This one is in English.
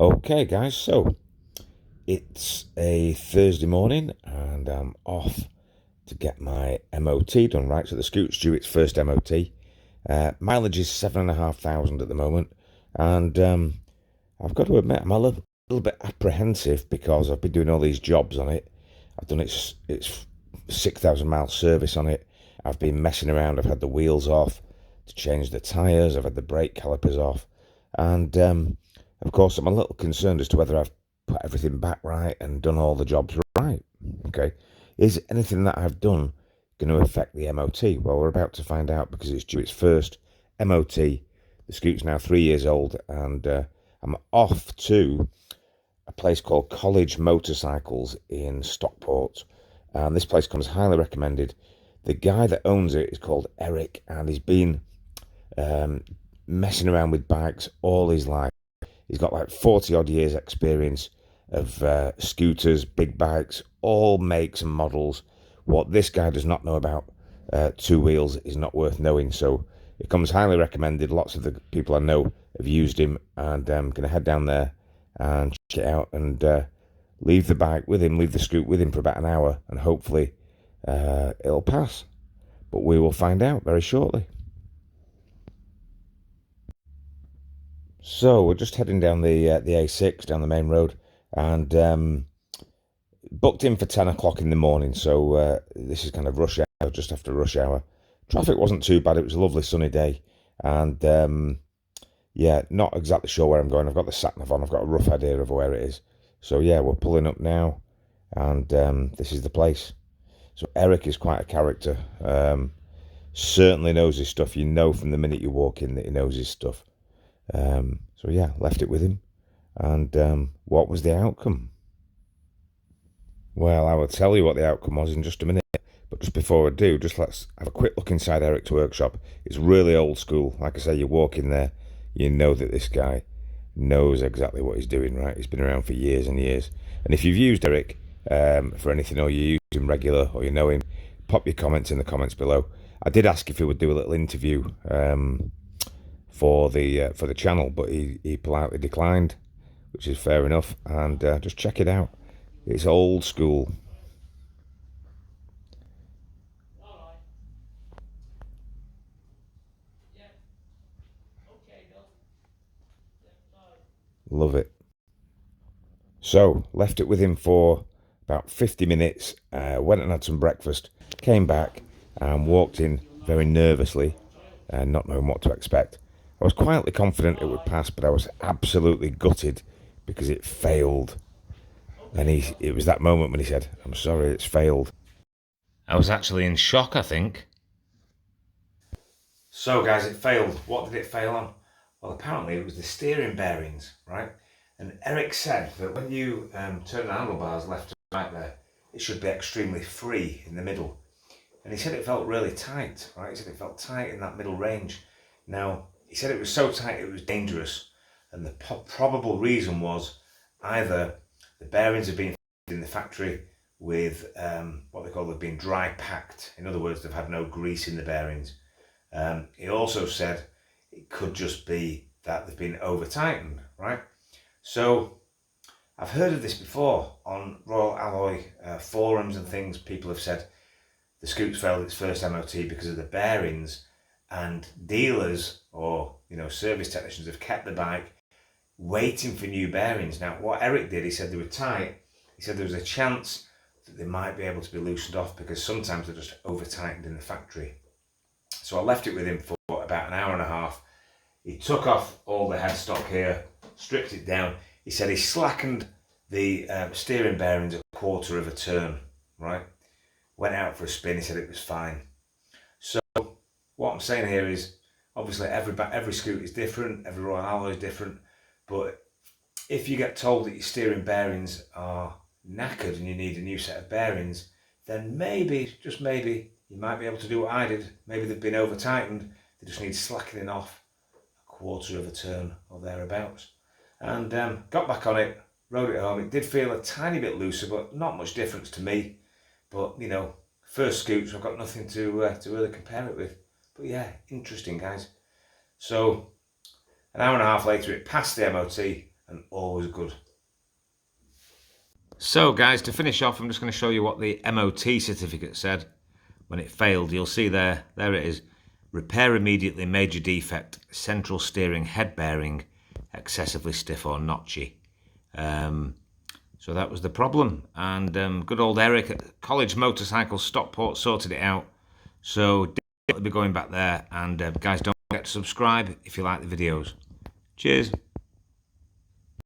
Okay, guys, so it's a Thursday morning and I'm off to get my MOT done, right? So the scooter's due its first MOT. Mileage is 7,500 at the moment, and I've got to admit, I'm a little bit apprehensive because I've been doing all these jobs on it. I've done its 6,000 mile service on it. I've been messing around. I've had the wheels off to change the tyres. I've had the brake calipers off, and of course, I'm a little concerned as to whether I've put everything back right and done all the jobs right. Okay, is anything that I've done going to affect the MOT? Well, we're about to find out because it's due its first MOT. The scooter's now 3 years old, and I'm off to a place called College Motorcycles in Stockport. And this place comes highly recommended. The guy that owns it is called Eric, and he's been um, messing around with bikes all his life. He's got like 40 odd years' experience of scooters, big bikes, all makes and models. What this guy does not know about two wheels is not worth knowing. So it comes highly recommended. Lots of the people I know have used him, and I'm going to head down there and check it out and leave the bike with him, leave the scoot with him for about an hour, and hopefully it'll pass. But we will find out very shortly. So we're just heading down the A6 down the main road, and booked in for 10 o'clock in the morning. So this is kind of rush hour, just after rush hour. Traffic wasn't too bad. It was a lovely sunny day, and yeah, not exactly sure where I'm going. I've got the sat nav on. I've got a rough idea of where it is. So yeah, we're pulling up now, and this is the place. So Eric is quite a character. Certainly knows his stuff. You know from the minute you walk in that he knows his stuff. So yeah, left it with him. And what was the outcome? Well, I will tell you what the outcome was in just a minute. But just before I do, just let's have a quick look inside Eric's workshop. It's really old school. Like I say, you walk in there, you know that this guy knows exactly what he's doing, right? He's been around for years and years. And if you've used Eric for anything, or you use him regular, or you know him, pop your comments in the comments below. I did ask if he would do a little interview for the channel, but he politely declined, which is fair enough. And just check it out. It's old school. Love it. So left it with him for about 50 minutes. Went and had some breakfast. Came back and walked in very nervously, not knowing what to expect. I was quietly confident it would pass, but I was absolutely gutted because it failed. And it was that moment when he said, "I'm sorry, it's failed." I was actually in shock, I think. So, guys, it failed. What did it fail on? Well, apparently it was the steering bearings, right? And Eric said that when you turn the handlebars left to right there, it should be extremely free in the middle. And he said it felt really tight, right? He said it felt tight in that middle range. Now, he said it was so tight it was dangerous. And the probable reason was either the bearings had been in the factory with what they call they've been dry packed. In other words, they've had no grease in the bearings. He also said it could just be that they've been over tightened, right? So I've heard of this before on Royal Alloy forums and things. People have said the Scoot's failed its first MOT because of the bearings, and dealers or service technicians have kept the bike waiting for new bearings. Now, what Eric did, he said they were tight. He said there was a chance that they might be able to be loosened off because sometimes they're just over tightened in the factory. So I left it with him for about an hour and a half. He took off all the headstock here, stripped it down. He said he slackened the steering bearings a quarter of a turn, right? Went out for a spin, he said it was fine. So what I'm saying here is, obviously every scooter is different, every Royal Alloy is different, but if you get told that your steering bearings are knackered and you need a new set of bearings, then maybe, just maybe, you might be able to do what I did. Maybe they've been over tightened, they just need slackening off a quarter of a turn or thereabouts. And got back on it, rode it home. It did feel a tiny bit looser, but not much difference to me. But first scoots, I've got nothing to really compare it with. But yeah, interesting, guys. So an hour and a half later, it passed the MOT. and always good. So guys, to finish off, I'm just going to show you what the MOT certificate said when it failed. You'll see there it is. Repair immediately, major defect, central steering head bearing, excessively stiff or notchy. So that was the problem, and good old Eric at College Motorcycle Stockport sorted it out. So definitely be going back there, and guys, don't forget to subscribe if you like the videos. Cheers.